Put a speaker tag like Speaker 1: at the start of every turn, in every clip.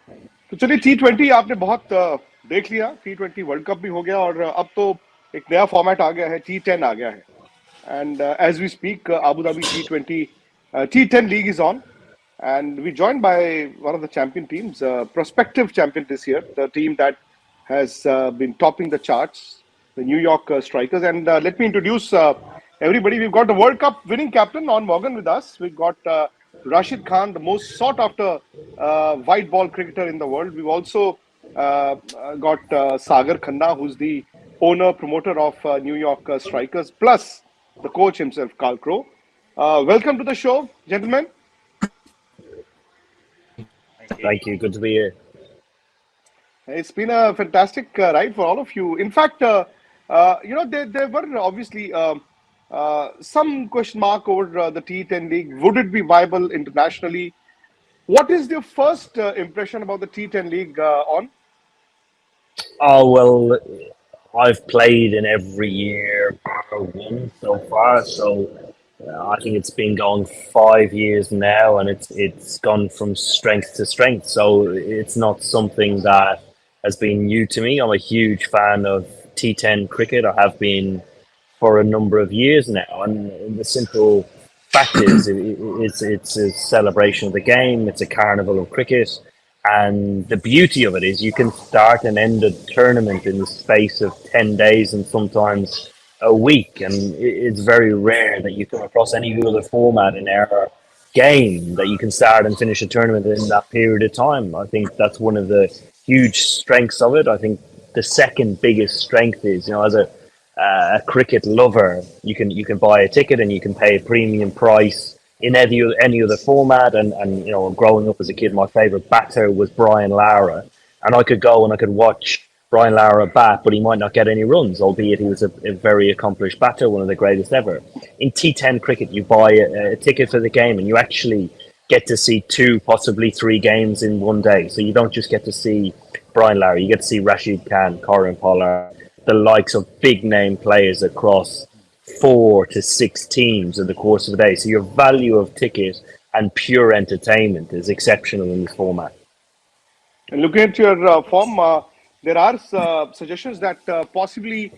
Speaker 1: तो चलिए T20 आपने बहुत देख लिया, T20 वर्ल्ड कप भी हो गया और अब तो एक नया फॉर्मेट आ गया है, T10 आ गया है. And as we speak, Abu Dhabi T20 T10 league is on, and we're joined by one of the champion teams, prospective champion this year, the team that has been topping the charts, the New York Strikers. And let me introduce everybody. We've got the World Cup winning captain on Morgan with us. We've got Rashid Khan, the most sought after white ball cricketer in the world. We've also got Sagar Khanna, who's the owner, promoter of New York Strikers, plus the coach himself, Carl Crow. Welcome to the show, gentlemen.
Speaker 2: Thank you. Good to be here.
Speaker 1: It's been a fantastic ride for all of you. In fact, there were obviously some question mark over the T10 league. Would it be viable internationally? What is your first impression about the T10 league on?
Speaker 2: Oh, well, I've played in every year bar one so far. So I think it's been going 5 years now, and it's gone from strength to strength. So it's not something that has been new to me. I'm a huge fan of T10 cricket. I have been for a number of years now, and the simple fact is, it's a celebration of the game. It's a carnival of cricket, and the beauty of it is you can start and end a tournament in the space of 10 days and sometimes a week, and it's very rare that you come across any other format in our game that you can start and finish a tournament in that period of time. I think that's one of the huge strengths of it. I think the second biggest strength is, as a cricket lover, you can buy a ticket and you can pay a premium price in any other format. And growing up as a kid, my favorite batter was Brian Lara, and I could go and I could watch Brian Lara bat, but he might not get any runs, albeit he was a very accomplished batter, one of the greatest ever. In T10 cricket, you buy a ticket for the game, and you actually get to see two, possibly three games in one day. So you don't just get to see Brian Lara, you get to see Rashid Khan, Corin Pollard, the likes of big name players across 4 to 6 teams in the course of a day. So your value of ticket and pure entertainment is exceptional in this format.
Speaker 1: And looking at your form, there are suggestions that possibly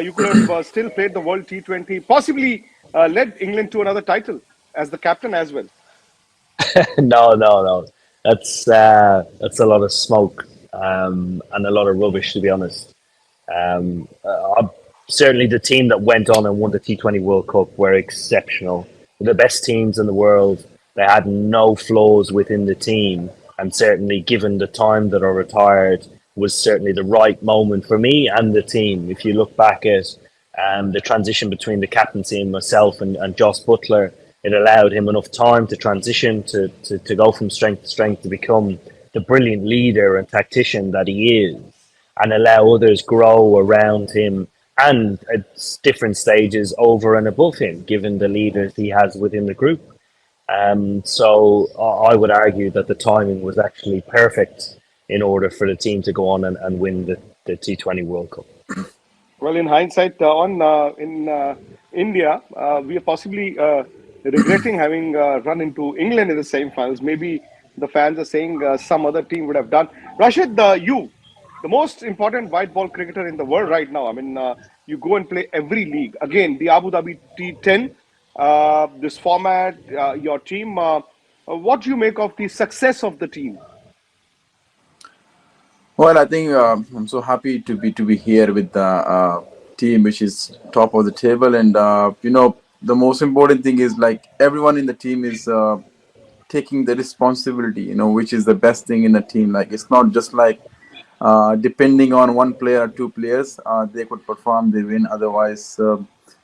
Speaker 1: you could have still played the World T20, possibly led England to another title as the captain as well.
Speaker 2: No, no, no. That's a lot of smoke, and a lot of rubbish, to be honest. Certainly, the team that went on and won the T20 World Cup were exceptional. The best teams in the world. They had no flaws within the team, and certainly, given the time that I retired, was certainly the right moment for me and the team. If you look back at the transition between the captaincy and myself and Joss Butler, it allowed him enough time to transition to go from strength to strength to become the brilliant leader and tactician that he is, and allow others grow around him and at different stages over and above him, given the leaders he has within the group. So I would argue that the timing was actually perfect in order for the team to go on and win the T20 World Cup.
Speaker 1: Well, in hindsight, on in India, we are possibly regretting having run into England in the semi-finals. Maybe the fans are saying some other team would have done. Rashid, the most important white ball cricketer in the world right now. I mean, you go and play every league. Again, the Abu Dhabi T10, this format, your team. What do you make of the success of the team?
Speaker 3: Well, I think I'm so happy to be here with the team, which is top of the table, and the most important thing is like everyone in the team is taking the responsibility. Which is the best thing in the team. Like it's not just like depending on one player or two players, they could perform, they win. Otherwise,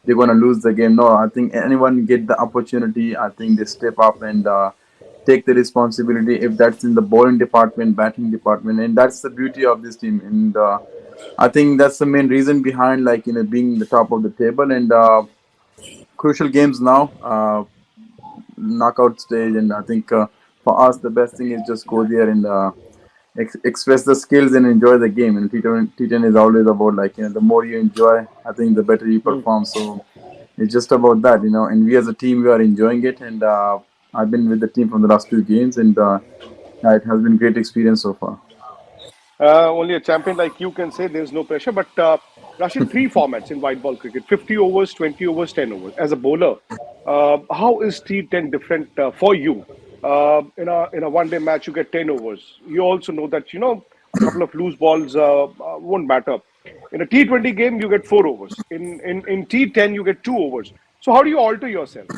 Speaker 3: they're gonna lose the game. No, I think anyone get the opportunity. I think they step up and take the responsibility. If that's in the bowling department, batting department, and that's the beauty of this team. And I think that's the main reason behind like being the top of the table and crucial games now. Knockout stage, and I think for us the best thing is just go there and express the skills and enjoy the game. And T10 is always about like the more you enjoy, I think the better you
Speaker 1: Hmm.
Speaker 3: perform. So it's just about that. And we as a team we are enjoying it, and I've been with the team from the last two games, and Yeah, it has been great experience so far.
Speaker 1: Only a champion like you can say there's no pressure. But Rashid, three formats in white ball cricket: 50 overs, 20 overs, 10 overs. As a bowler, how is T10 different for you? In a one-day match, you get 10 overs. You also know that a couple of loose balls won't matter. In a T20 game, you get 4 overs. In T10, you get 2 overs. So how do you alter yourself?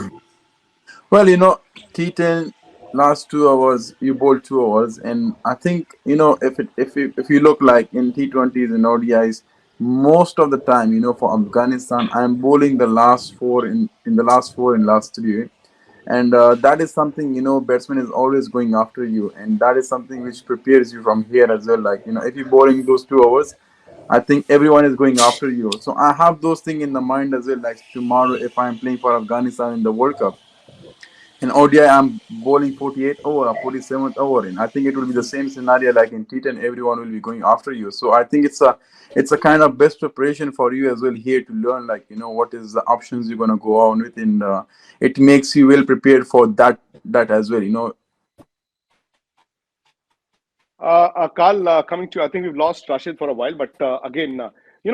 Speaker 3: Well, T10 last 2 hours, you bowl 2 hours, and I think if you look like in T20s and ODIs, most of the time, for Afghanistan, I'm bowling the last four in the last four and last three, and that is something batsman is always going after you, and that is something which prepares you from here as well. Like if you're bowling those 2 hours, I think everyone is going after you. So I have those things in the mind as well. Like tomorrow, if I'm playing for Afghanistan in the World Cup. In ODI, I'm bowling 48 over or 47th over. And I think it will be the same scenario like in T10. Everyone will be going after you. So I think it's a kind of best preparation for you as well here to learn like what is the options you're gonna go on with, and it makes you well prepared for that as well.
Speaker 1: Carl, coming to you, I think we've lost Rashid for a while, but again,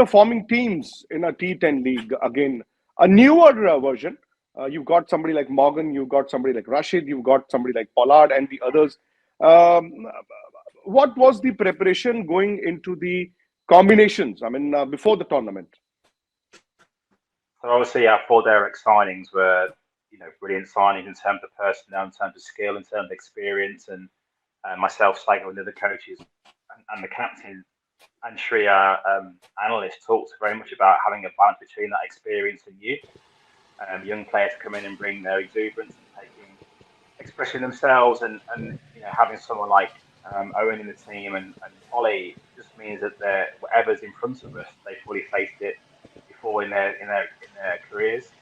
Speaker 1: forming teams in a T10 league, again, a newer version. You've got somebody like Morgan, you've got somebody like Rashid, you've got somebody like Pollard and the others. Um, what was the preparation going into the combinations? I mean, before the tournament.
Speaker 4: So obviously our four direct signings were, brilliant signings in terms of personnel, in terms of skill, in terms of experience, and myself, Slater, and the other coaches, and the captain and Shri, our analyst, talked very much about having a balance between that experience and youth. Young players come in and bring their exuberance and expressing themselves, and having someone like Owen in the team and Ollie just means that whatever's in front of us, they've fully faced it before in their careers.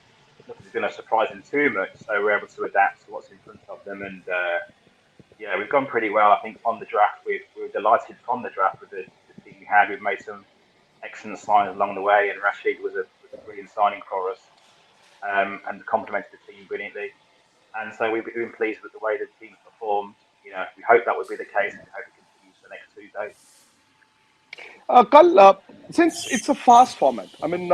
Speaker 4: Nothing's going to surprise them too much, so we're able to adapt to what's in front of them. And yeah, we've gone pretty well. I think on the draft, we were delighted from the draft with the team we had. We've made some excellent signs along the way, and Rashid was a brilliant signing for us, and complemented the team brilliantly. And so we've been pleased with the way the team performed. We hope that would be the case, and we hope it continues for the next 2 days.
Speaker 1: Kal, since it's a fast format, I mean,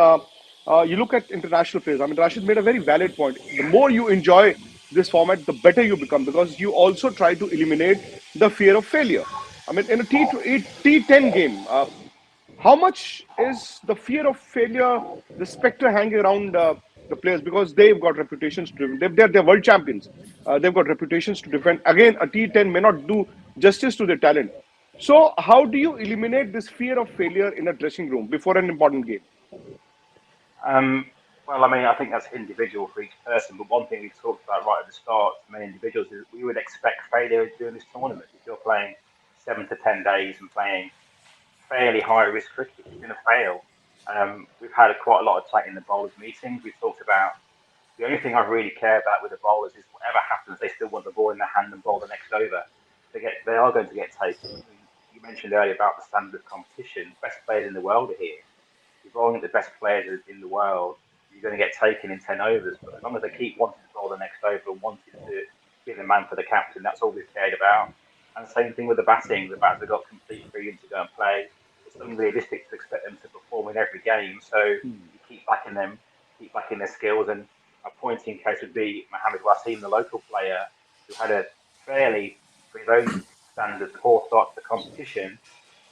Speaker 1: you look at international players. I mean, Rashid made a very valid point. The more you enjoy this format, the better you become because you also try to eliminate the fear of failure. I mean, in a T10 game, how much is the fear of failure, the specter hanging around the players because they've got reputations to they're world champions. They've got reputations to defend. Again, a T10 may not do justice to their talent. So, how do you eliminate this fear of failure in a dressing room before an important game?
Speaker 4: Well, I mean, I think that's individual for each person. But one thing we talked about right at the start for many individuals is we would expect failure during this tournament. If you're playing 7 to 10 days and playing fairly high risk cricket, you're going to fail. We've had quite a lot of chat in the bowlers meetings. We've talked about the only thing I really care about with the bowlers is whatever happens, they still want the ball in their hand and bowl the next over. They are going to get taken. I mean, you mentioned earlier about the standard of competition. Best players in the world are here. You're bowling at the best players in the world. You're going to get taken in 10 overs. But as long as they keep wanting to bowl the next over and wanting to be the man for the captain, that's all we've cared about. And same thing with the batting. The batters have got complete freedom to go and play. It's unrealistic to expect them to perform in every game. So you keep backing them, keep backing their skills. And a pointing case would be Mohammed Wasim, the local player, who had a fairly, for his own standards, poor start to the competition.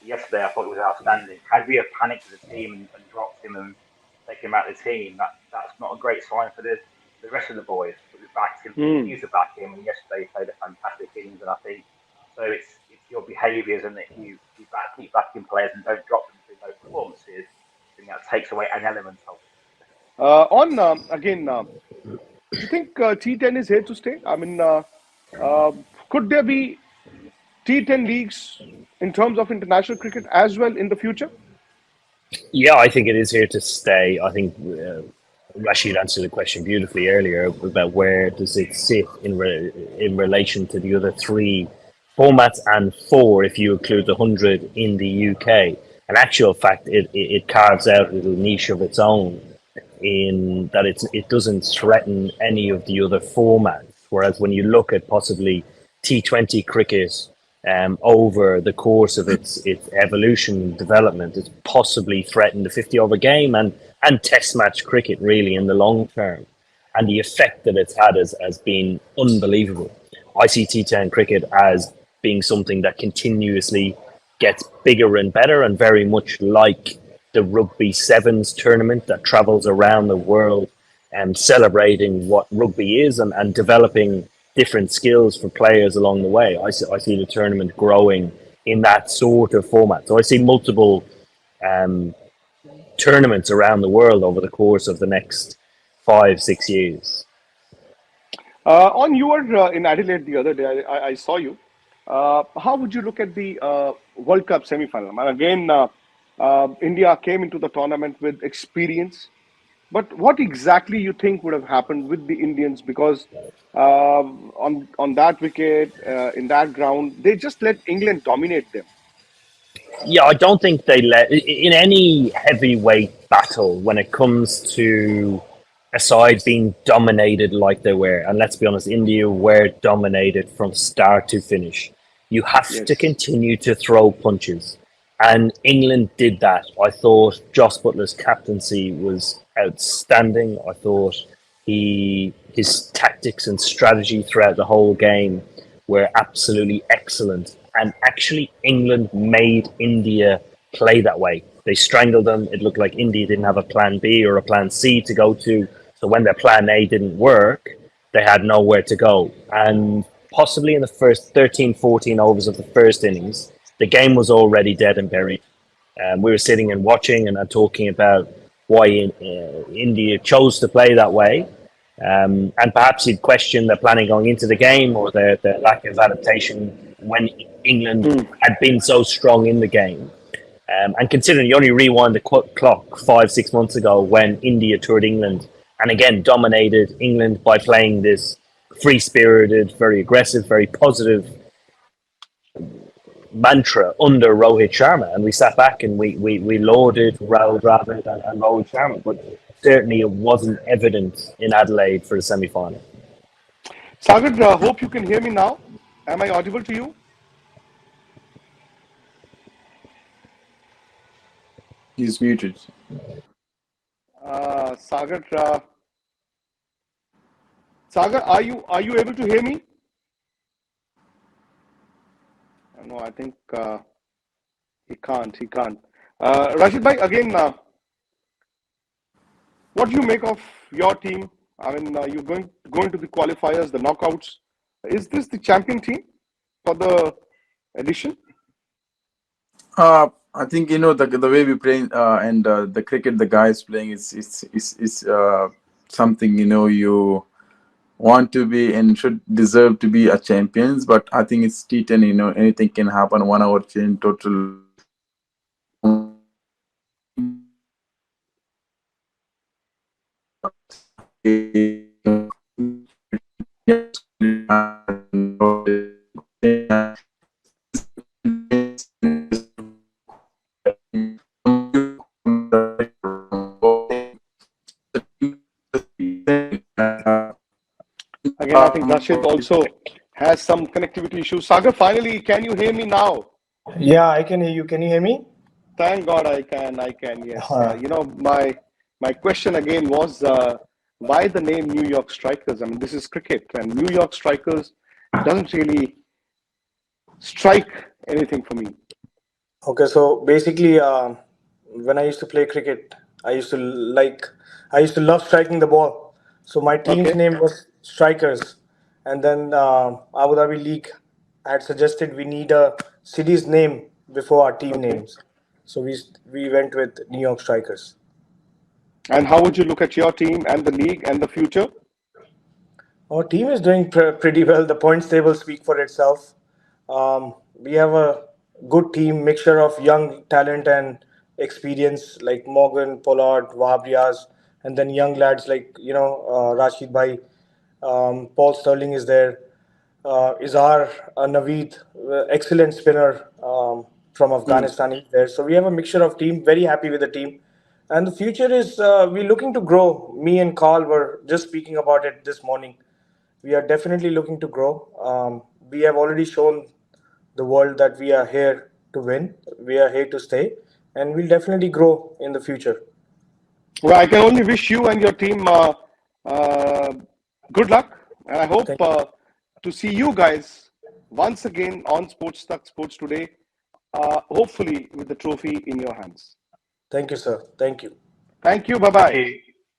Speaker 4: Yesterday, I thought it was outstanding. Had we have panicked as a team and dropped him and taken him out of the team, that's not a great sign for the rest of the boys. But we backed him,
Speaker 1: Mm.
Speaker 4: continue to back him, and yesterday he played a fantastic innings. And I think so. It's your behaviours, and if you keep backing players and don't drop them through those performances, I think that takes away an element of it.
Speaker 1: On again, do you think T10 is here to stay? I mean, uh, could there be T10 leagues in terms of international cricket as well in the future?
Speaker 2: Yeah, I think it is here to stay. I think Rashid answered the question beautifully earlier about where does it sit in relation to the other three formats and four if you include the 100 in the UK. In actual fact, it carves out a little niche of its own in that it doesn't threaten any of the other formats. Whereas when you look at possibly T20 cricket over the course of its evolution and development. It's possibly threatened the 50 over game and test match cricket really in the long term. And the effect that it's had has been unbelievable. I see T10 cricket as being something that continuously gets bigger and better, and very much like the Rugby Sevens tournament that travels around the world and celebrating what rugby is and developing different skills for players along the way. I see the tournament growing in that sort of format. So I see multiple um, tournaments around the world over the course of the next 5-6 years.
Speaker 1: On you were in Adelaide the other day. I saw you. How would you look at the World Cup semi-final? And again, India came into the tournament with experience. But what exactly you think would have happened with the Indians? Because on that wicket, in that ground, they just let England dominate them.
Speaker 2: Yeah, I don't think they let in any heavyweight battle when it comes to a side being dominated like they were. And let's be honest, India were dominated from start to finish. You have to
Speaker 1: Yes.
Speaker 2: continue to throw punches. And England did that. I thought Joss Butler's captaincy was outstanding. I thought his tactics and strategy throughout the whole game were absolutely excellent. And actually, England made India play that way. They strangled them. It looked like India didn't have a plan B or a plan C to go to. So when their plan A didn't work, they had nowhere to go. And possibly in the first 13, 14 overs of the first innings, the game was already dead and buried. We were sitting and watching and talking about why India chose to play that way. And perhaps you'd question their planning going into the game or their lack of adaptation when England
Speaker 1: Hmm.
Speaker 2: had been so strong in the game. And considering you only rewind the clock 5-6 months ago when India toured England and again dominated England by playing this free spirited, very aggressive, very positive mantra under Rohit Sharma, and we sat back and we lauded Rahul Dravid and Rohit Sharma, but certainly it wasn't evident in Adelaide for the semi-final.
Speaker 1: Sagar, hope you can hear me now. Am I audible to you?
Speaker 3: He's muted.
Speaker 1: Sagar, Sagar, are you able to hear me? No, I think he can't. He can't. Rashid bhai, again, what do you make of your team? I mean, you're going to the qualifiers, the knockouts. Is this the champion team for the edition?
Speaker 3: I think the way we play and the cricket the guys playing is something you want to be and should deserve to be a champions. But I think it's T10. Anything can happen. 1 hour change total.
Speaker 1: Again, I think Rashid also has some connectivity issues. Sagar, finally, can you hear me now?
Speaker 5: Yeah, I can hear you. Can you hear me?
Speaker 1: Thank God I can. I can. Yes.
Speaker 5: Uh,
Speaker 1: My question again was why the name New York Strikers? I mean, this is cricket, and New York Strikers doesn't really strike anything for me.
Speaker 5: okay, so basically, when I used to play cricket, I used to like, I used to love striking the ball. So my team's
Speaker 1: Okay.
Speaker 5: name was Strikers, and then Abu Dhabi League had suggested we need a city's name before our team
Speaker 1: Okay.
Speaker 5: names. So we went with New York Strikers.
Speaker 1: And how would you look at your team and the league and the future?
Speaker 5: Our team is doing pretty well. The points table speak for itself. We have a good team, mixture of young talent and experience, like Morgan, Pollard, Wahab Riaz, and then young lads like Rashid Bhai, Paul Sterling is there, Izhar, Naveed, excellent spinner from
Speaker 1: Hmm.
Speaker 5: Afghanistan is there. So we have a mixture of team. Very happy with the team. And the future is we're looking to grow. Me and Carl were just speaking about it this morning. We are definitely looking to grow. We have already shown the world that we are here to win. We are here to stay, and we'll definitely grow in the future.
Speaker 1: Well, I can only wish you and your team uh, good luck, and I hope
Speaker 5: Thank you.
Speaker 1: to see you guys once again on Sports Talk Sports Today, hopefully with the trophy in your hands.
Speaker 5: Thank you, sir. Thank you.
Speaker 1: Thank you. Bye
Speaker 4: Thank
Speaker 1: bye.
Speaker 4: you.